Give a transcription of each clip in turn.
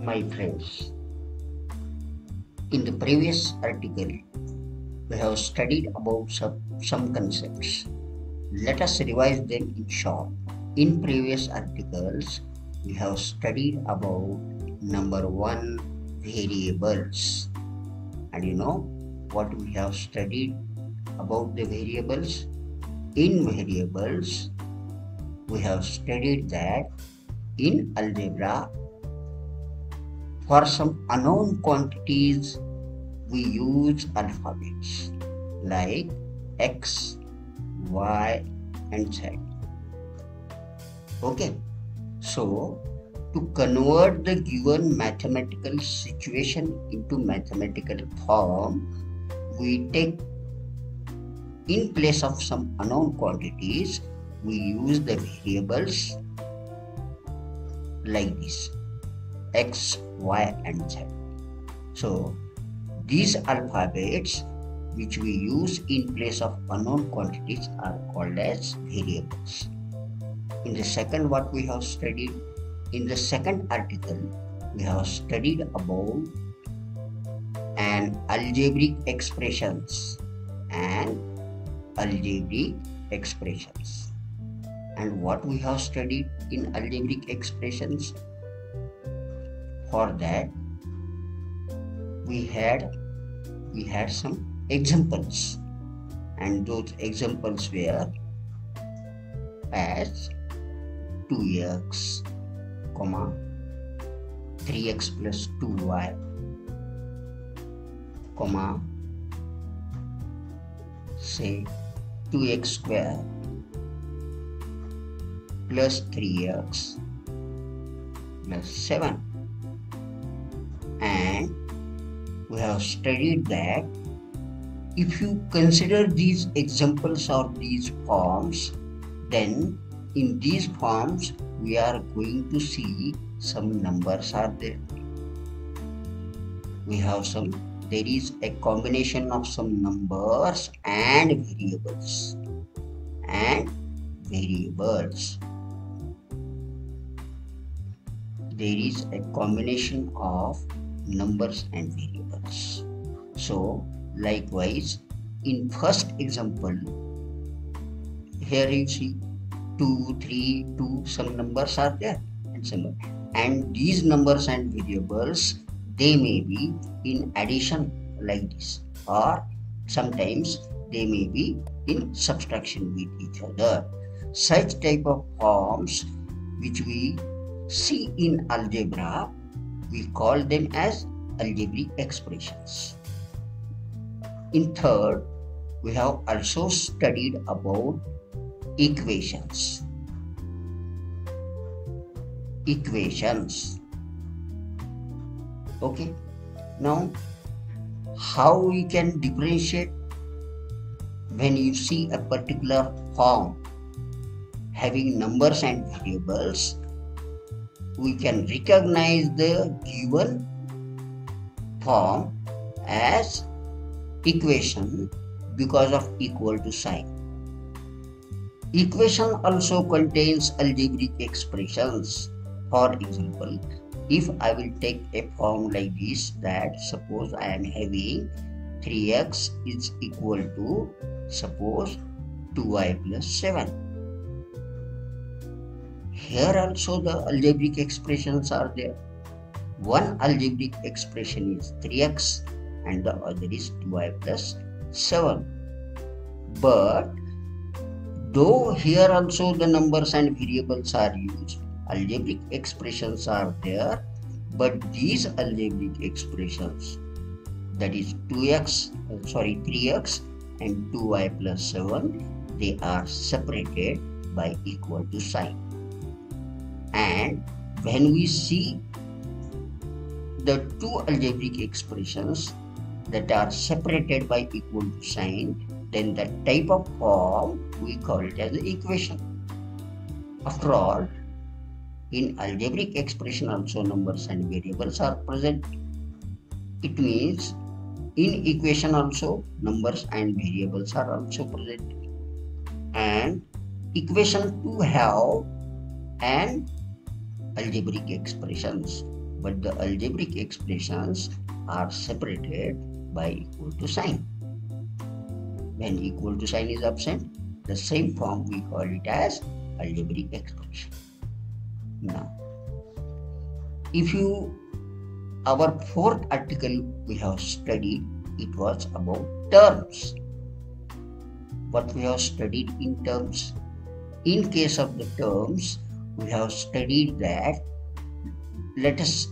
My friends, in the previous article, we have studied about some concepts. Let us revise them in short. In previous articles, we have studied about number one, variables. And you know what we have studied about the variables? In variables, we have studied that in algebra, for some unknown quantities, we use alphabets like X, Y, and Z. Okay, so to convert the given mathematical situation into mathematical form, we take, in place of some unknown quantities, we use the variables like this: X, Y, and Z. So these alphabets which we use in place of unknown quantities are called as variables. In the second, what we have studied, in the second article, we have studied about an algebraic expressions and algebraic expressions. And what we have studied in algebraic expressions? For that, we had some examples, and those examples were as 2x, 3x plus 2y, say 2x square plus 3x plus 7. And we have studied that if you consider these examples or these forms, then in these forms we are going to see some numbers are there. There is a combination of some numbers and variables. There is a combination of numbers and variables. So likewise, in first example, here you see 2, 3, 2, some numbers are there and these numbers and variables, they may be in addition like this, or sometimes they may be in subtraction with each other. Such type of forms which we see in algebra, we call them as algebraic expressions. In third, we have also studied about equations. Okay, now how we can differentiate when you see a particular form having numbers and variables? We can recognize the given form as equation because of equal to sign. Equation also contains algebraic expressions. For example, if I will take a form like this, that suppose I am having 3x is equal to, suppose, 2y plus 7. Here also the algebraic expressions are there. One algebraic expression is 3x and the other is 2y plus 7. But though here also the numbers and variables are used, algebraic expressions are there, but these algebraic expressions, that is 3x and 2y plus 7, they are separated by equal to sign. And when we see the two algebraic expressions that are separated by equal to sign, then that type of form we call it as an equation. After all, in algebraic expression also numbers and variables are present. It means in equation also numbers and variables are also present. And equation 2 have an algebraic expressions, but the algebraic expressions are separated by equal to sign. When equal to sign is absent, the same form we call it as algebraic expression. Now, if our fourth article we have studied, it was about terms. What we have studied in terms? In case of the terms, we have studied that. Let us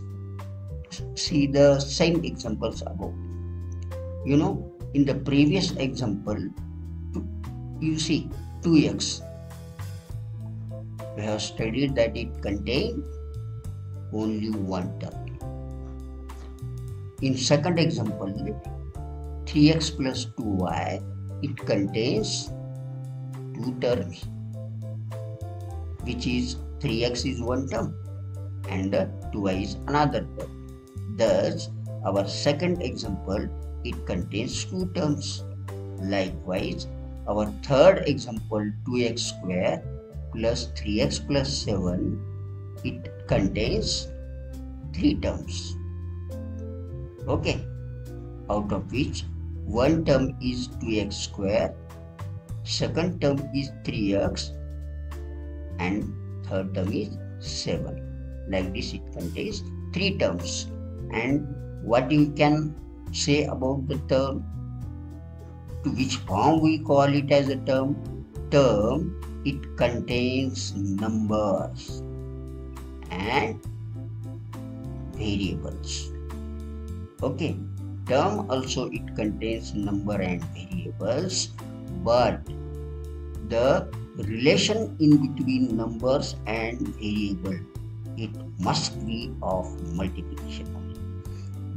see the same examples above. In the previous example, you see 2x. We have studied that it contains only one term. In second example, 3x plus 2y, it contains two terms, which is 3x is one term and 2y is another term. Thus, our second example, it contains two terms. Likewise, our third example, 2x square plus 3x plus 7, it contains three terms. Okay, out of which one term is 2x square, second term is 3x, and third term is 7. Like this, it contains three terms. And what you can say about the term? To which form we call it as a term? Term, it contains numbers and variables. Okay, term also it contains number and variables, but the relation in between numbers and variable, it must be of multiplication.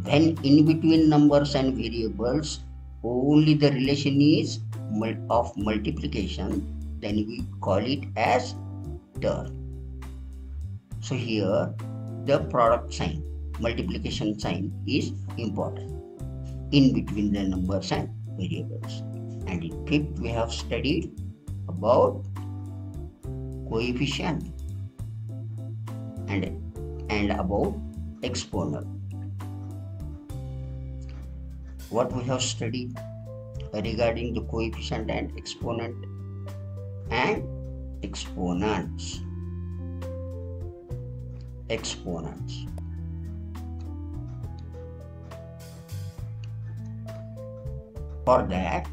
When in between numbers and variables only the relation is of multiplication, then we call it as term. So here the product sign, multiplication sign is important in between the numbers and variables. And in fifth, we have studied about coefficient and about exponent. What we have studied regarding the coefficient and exponent and exponents. For that,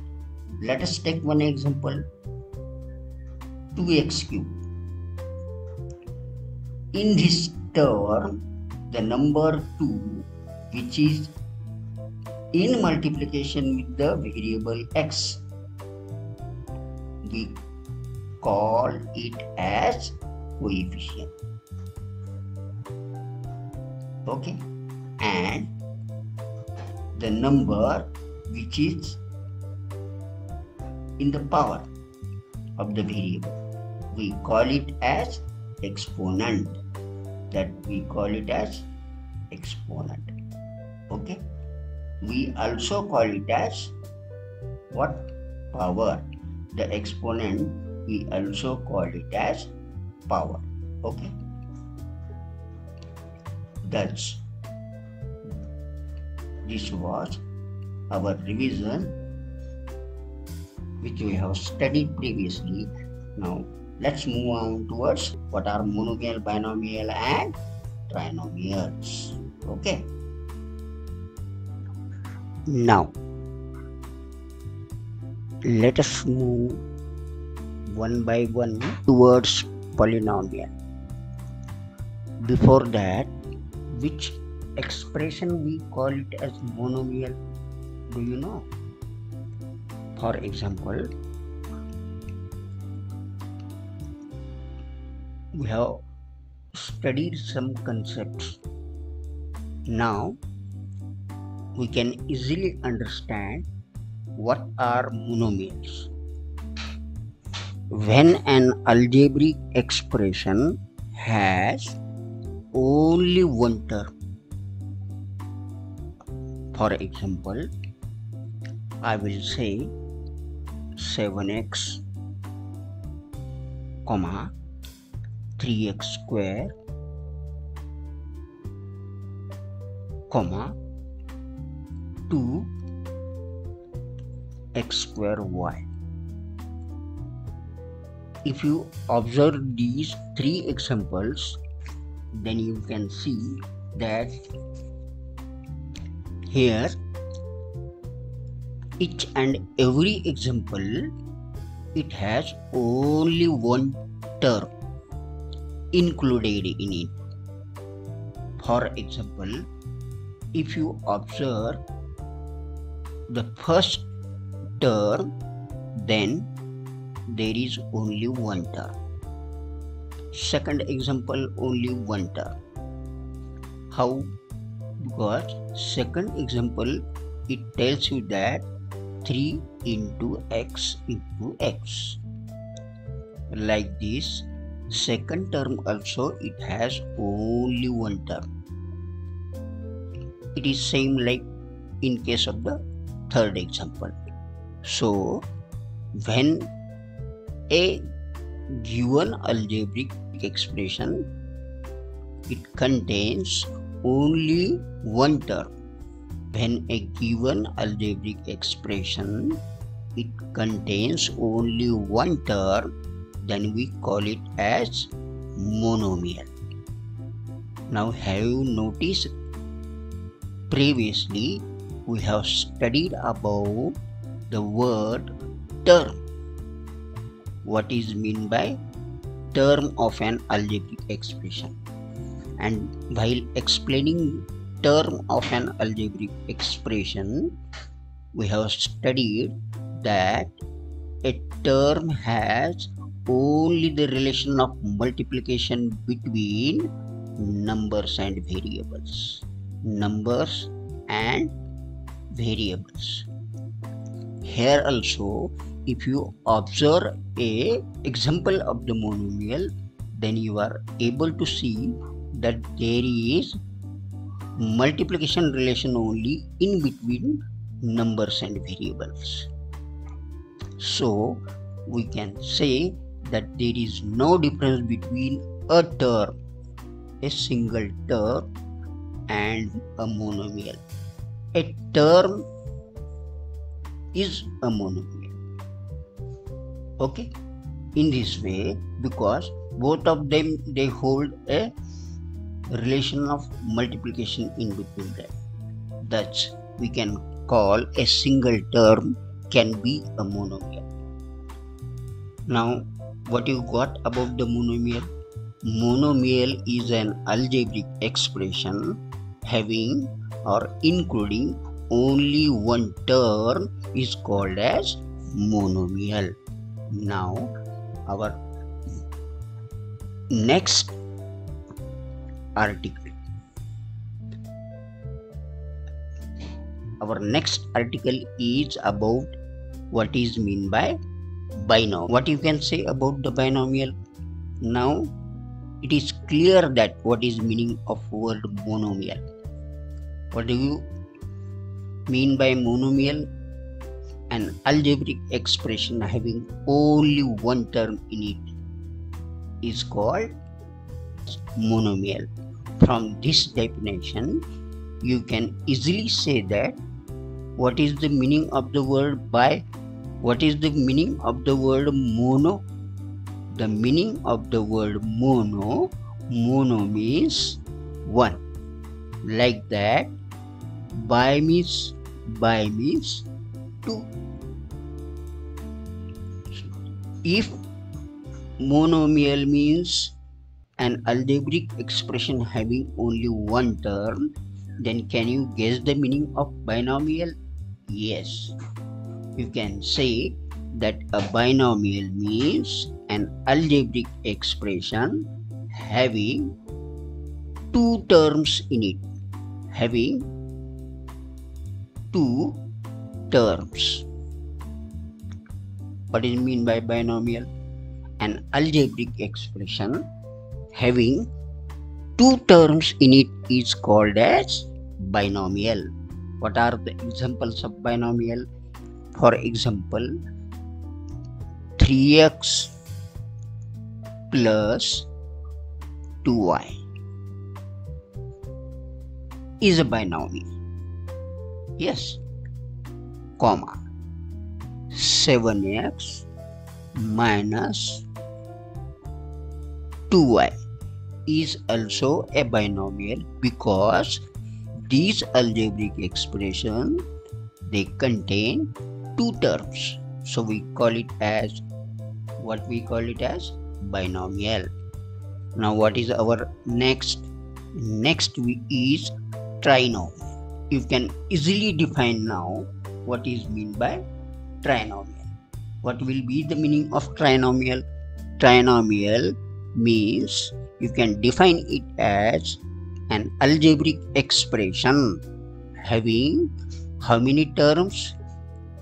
let us take one example, 2x cube. In this term, the number 2, which is in multiplication with the variable x, we call it as coefficient. Okay, and the number which is in the power of the variable, we call it as exponent. That we call it as exponent. Okay, we also call it as what? Power. The exponent, we also call it as power. Okay, thus this was our revision which we have studied previously. Now let's move on towards what are monomial, binomial and trinomials. Okay, now let us move one by one towards polynomial. Before that, which expression we call it as monomial? Do you know? For example, we have studied some concepts. Now we can easily understand what are monomials. When an algebraic expression has only one term. For example, I will say 7x, 3x square comma 2 x square y. If you observe these three examples, then you can see that here each and every example, it has only one term included in it. For example, if you observe the first term, then there is only one term. Second example, only one term. How? Because second example, it tells you that 3 into x into x. Like this, second term also it has only one term. It is same like in case of the third example. So when a given algebraic expression, it contains only one term. When a given algebraic expression, it contains only one term, then we call it as monomial. Now have you noticed previously we have studied about the word term. What is meant by term of an algebraic expression? And while explaining term of an algebraic expression, we have studied that a term has only the relation of multiplication between numbers and variables. Numbers and variables. Here also, if you observe a example of the monomial, then you are able to see that there is multiplication relation only in between numbers and variables. So we can say that there is no difference between a term, a single term, and a monomial. A term is a monomial. Okay, in this way, because both of them they hold a relation of multiplication in between them. Thus, we can call a single term can be a monomial. Now, what you got about the monomial? Monomial is an algebraic expression having or including only one term is called as monomial. Now, our next article. Our next article is about what is meant by binomial. What you can say about the binomial? Now, it is clear that what is meaning of word monomial. What do you mean by monomial? An algebraic expression having only one term in it is called monomial. From this definition, you can easily say that what is the meaning of the word bi? What is the meaning of the word mono? The meaning of the word mono means one. Like that, bi means two. If monomial means an algebraic expression having only one term, then can you guess the meaning of binomial? Yes. You can say that a binomial means an algebraic expression having two terms in it. Having two terms. What is mean by binomial? An algebraic expression having two terms in it is called as binomial. What are the examples of binomial? For example, 3x plus 2y. is a binomial. Yes, comma 7x minus 2y is also a binomial because these algebraic expressions, they contain two terms. So we call it as what we call it as binomial. Now what is our next? Next is trinomial. You can easily define now what is meant by trinomial. What will be the meaning of trinomial? Trinomial means you can define it as an algebraic expression having how many terms?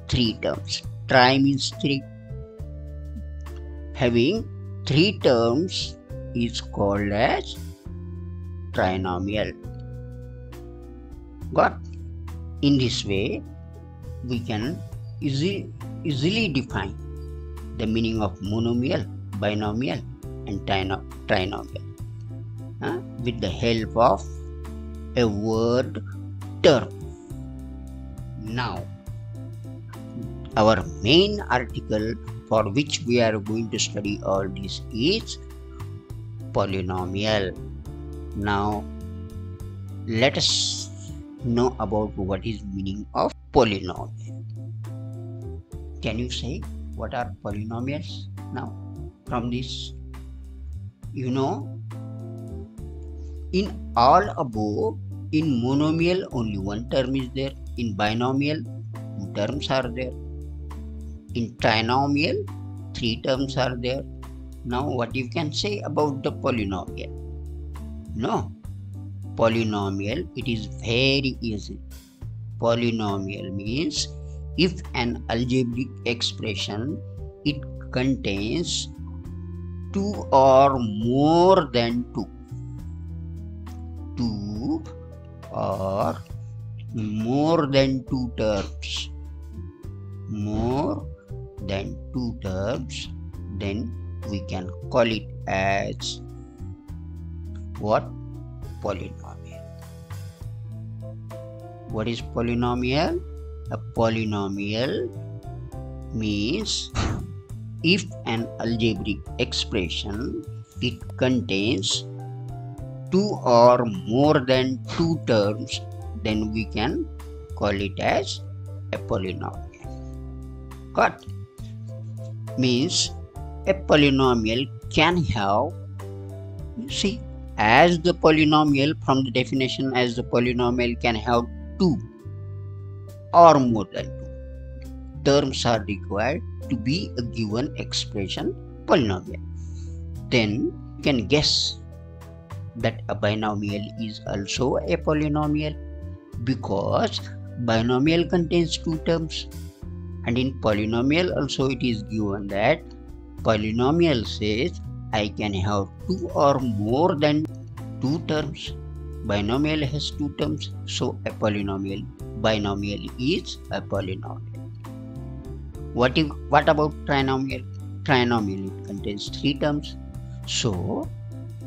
3 terms. Tri means 3. Having 3 terms is called as trinomial. Got? In this way, we can easily define the meaning of monomial, binomial, and trinomial with the help of a word term. Now, our main article for which we are going to study all this is polynomial. Now, let us know about what is meaning of polynomial. Can you say what are polynomials now from this? You know, in all above, in monomial only one term is there. In binomial, 2 terms are there. In trinomial, 3 terms are there. Now what you can say about the polynomial? No. Polynomial, it is very easy. Polynomial means if an algebraic expression, it contains 2 or more than 2. 2 or more than 2 terms. More than 2 terms, then we can call it as what? Polynomial. What is polynomial? A polynomial means if an algebraic expression, it contains 2 or more than 2 terms, then we can call it as a polynomial. Got? Means a polynomial can have, see, as the polynomial, from the definition, as the polynomial can have 2 or more than 2 terms are required to be a given expression polynomial. Then you can guess that a binomial is also a polynomial because binomial contains 2 terms, and in polynomial also it is given that polynomial says I can have 2 or more than 2 terms. Binomial has 2 terms, so a binomial is a polynomial. What about trinomial? Trinomial, it contains 3 terms, so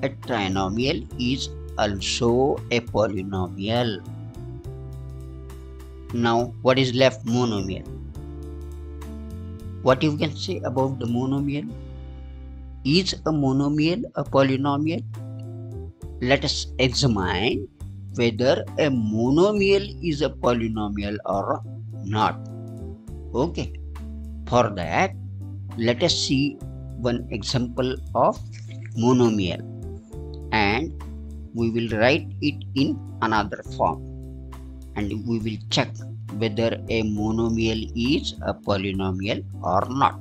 a trinomial is also a polynomial. Now what is left? Monomial. What you can say about the monomial? Is a monomial a polynomial? Let us examine whether a monomial is a polynomial or not. Okay. For that, let us see one example of monomial, and we will write it in another form, and we will check whether a monomial is a polynomial or not.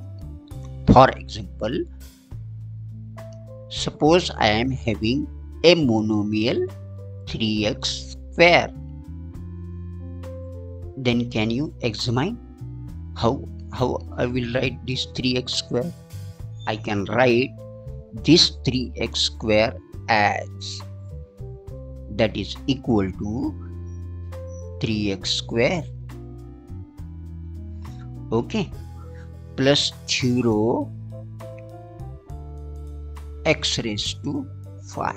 For example, suppose I am having a monomial 3x square. Then can you examine how I will write this 3x square? I can write this 3x square as, that is equal to 3x square, okay, plus 0 x raised to 5.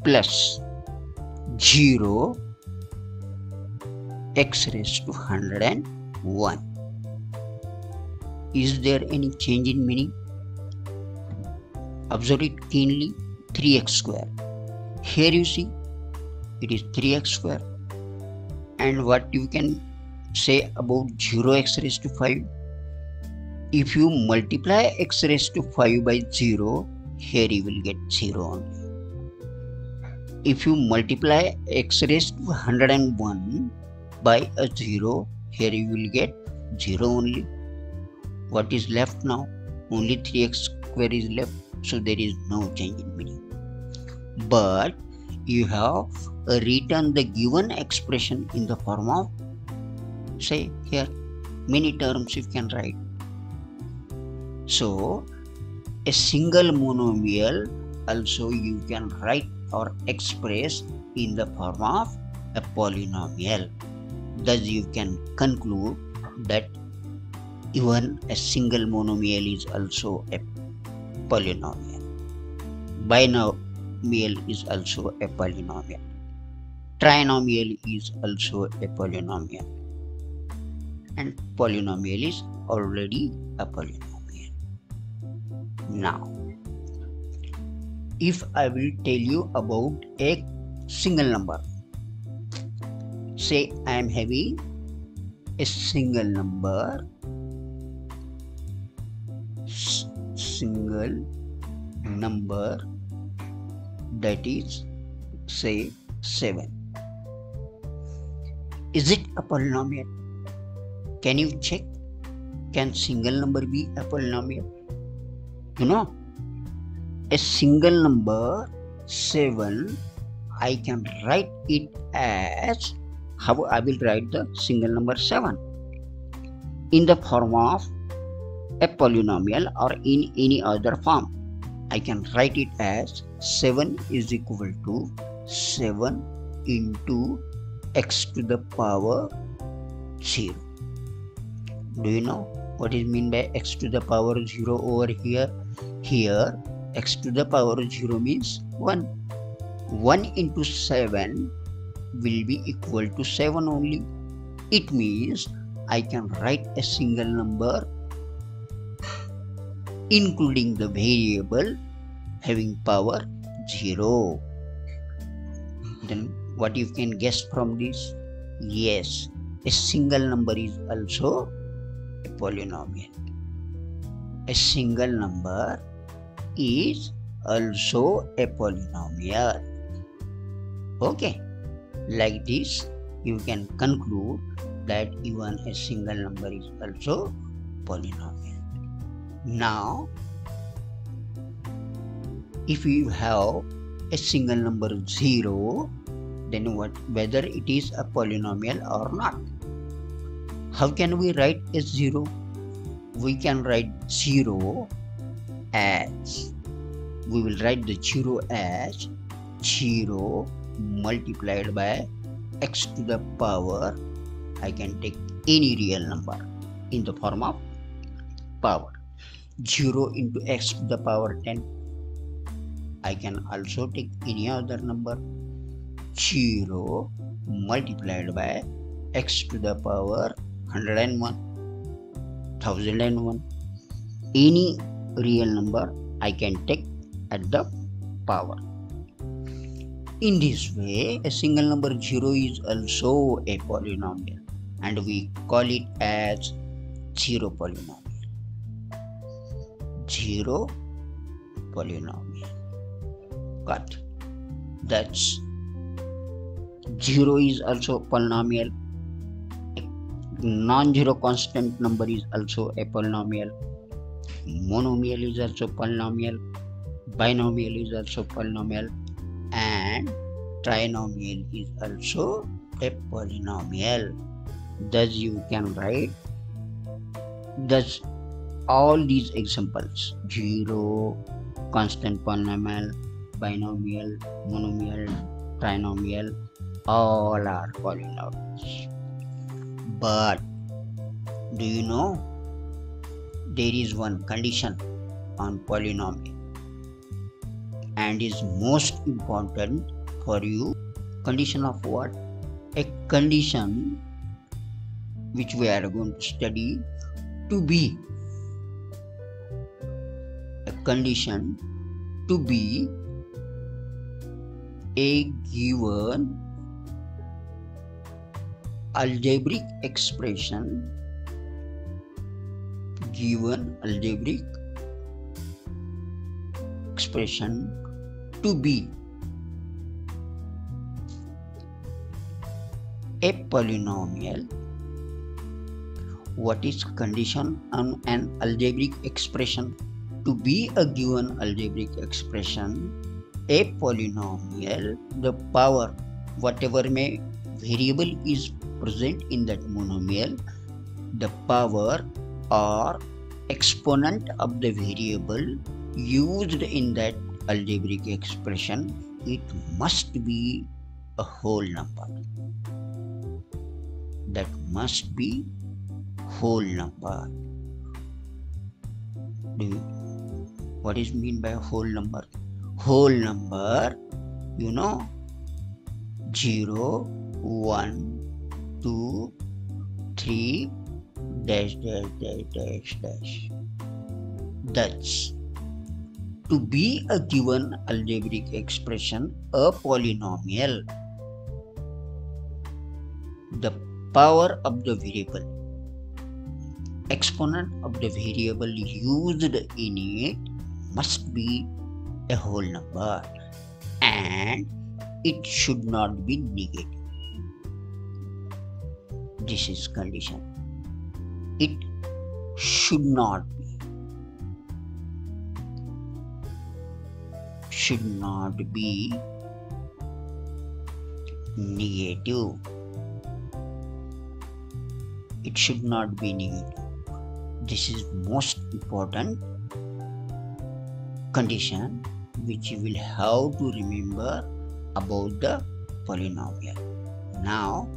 plus 0 x raised to 101. Is there any change in meaning? Observe it keenly. 3x square. Here you see it is 3x square. And what you can say about 0x raised to 5? If you multiply x raised to 5 by 0, here you will get 0 only. If you multiply x raised to 101 by a 0, here you will get 0 only. What is left now? Only 3x square is left, so there is no change in meaning. But you have written the given expression in the form of, say here, many terms you can write. So a single monomial also you can write or express in the form of a polynomial. Thus you can conclude that even a single monomial is also a polynomial. Binomial is also a polynomial. Trinomial is also a polynomial. And polynomial is already a polynomial. Now, if I will tell you about a single number, say I am having a single number, that is, say, 7. Is it a polynomial? Can you check? Can single number be a polynomial? You know, a single number 7, I can write it as, how I will write the single number 7? In the form of a polynomial or in any other form. I can write it as 7 is equal to 7 into x to the power 0. Do you know what is mean by x to the power 0 over here? Here x to the power 0 means 1. 1 into 7 will be equal to 7 only. It means I can write a single number including the variable having power 0. Then what you can guess from this? Yes, a single number is also a polynomial. A single number is also a polynomial. Okay, like this you can conclude that even a single number is also polynomial. Now, if you have a single number 0, then whether it is a polynomial or not? How can we write a 0? We can write 0 as, we will write the 0 as 0 multiplied by x to the power, I can take any real number in the form of power. 0 into x to the power 10. I can also take any other number. 0 multiplied by x to the power 101, 1001. Any real number I can take at the power. In this way, a single number 0 is also a polynomial, and we call it as 0 polynomial. 0 polynomial. Got? That's 0 is also polynomial. Non-zero constant number is also a polynomial. Monomial is also polynomial. Binomial is also polynomial. And trinomial is also a polynomial. Thus you can write, thus all these examples, 0, constant polynomial, binomial, monomial, trinomial, all are polynomials. But do you know there is one condition on polynomial? and is most important for you. Condition of what? A condition which we are going to study to be. A condition to be a given algebraic expression, to be a polynomial. What is condition on an algebraic expression? To be a given algebraic expression, a polynomial, the power, whatever variable is present in that monomial, the power or exponent of the variable used in that algebraic expression, it must be a whole number. That must be whole number. What is mean by a whole number? Whole number, 0, 1, 2, 3, dash. That's to be a given algebraic expression, a polynomial. The power of the variable, exponent of the variable used in it must be a whole number, and it should not be negative. This is condition. It should not be negative. It should not be negative. This is most important condition which you will have to remember about the polynomial. Now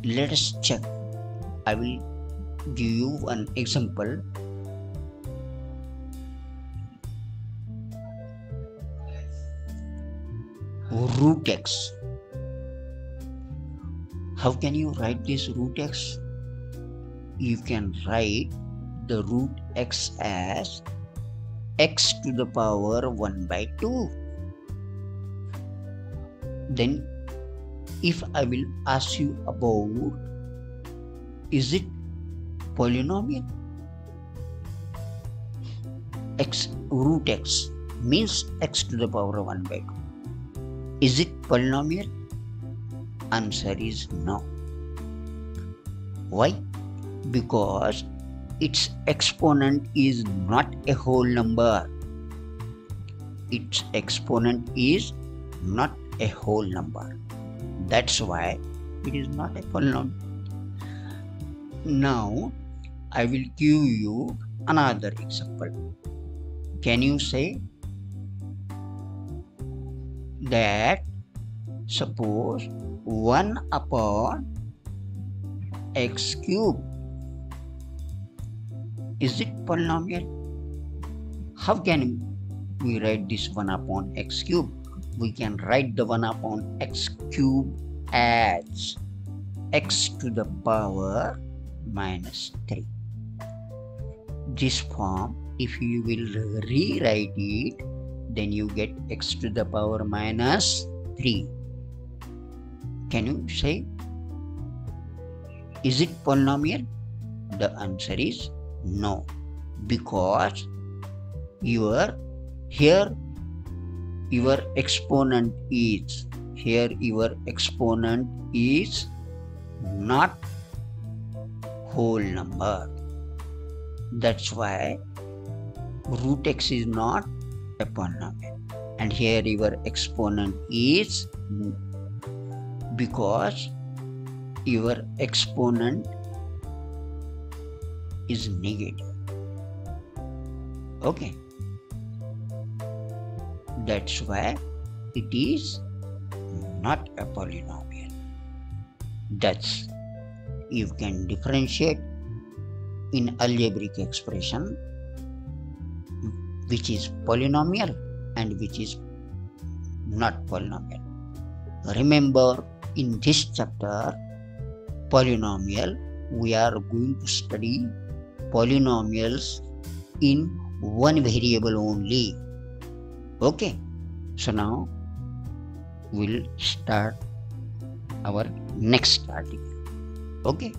let us check. I will give you an example. Root x. How can you write this root x? You can write the root x as x to the power 1 by 2. Then if I will ask you about, is it polynomial? Root x means x to the power 1 by 2. Is it polynomial? Answer is no. Why? Because its exponent is not a whole number. Its exponent is not a whole number. That's why it is not a polynomial. Now I will give you another example. Can you say that suppose 1 upon x cube, is it polynomial? How can we write this 1 upon x cube? We can write the 1 upon x cube as x to the power minus 3. This form, if you will rewrite it, then you get x to the power minus 3. Can you say, is it polynomial? The answer is no, because your exponent is not whole number. That's why root x is not a polynomial, and here your exponent is, because your exponent is negative. Okay, that's why it is not a polynomial. That's, you can differentiate in algebraic expression which is polynomial and which is not polynomial. Remember, in this chapter, polynomial, we are going to study polynomials in one variable only. Okay, so now we'll start our next article. Okay.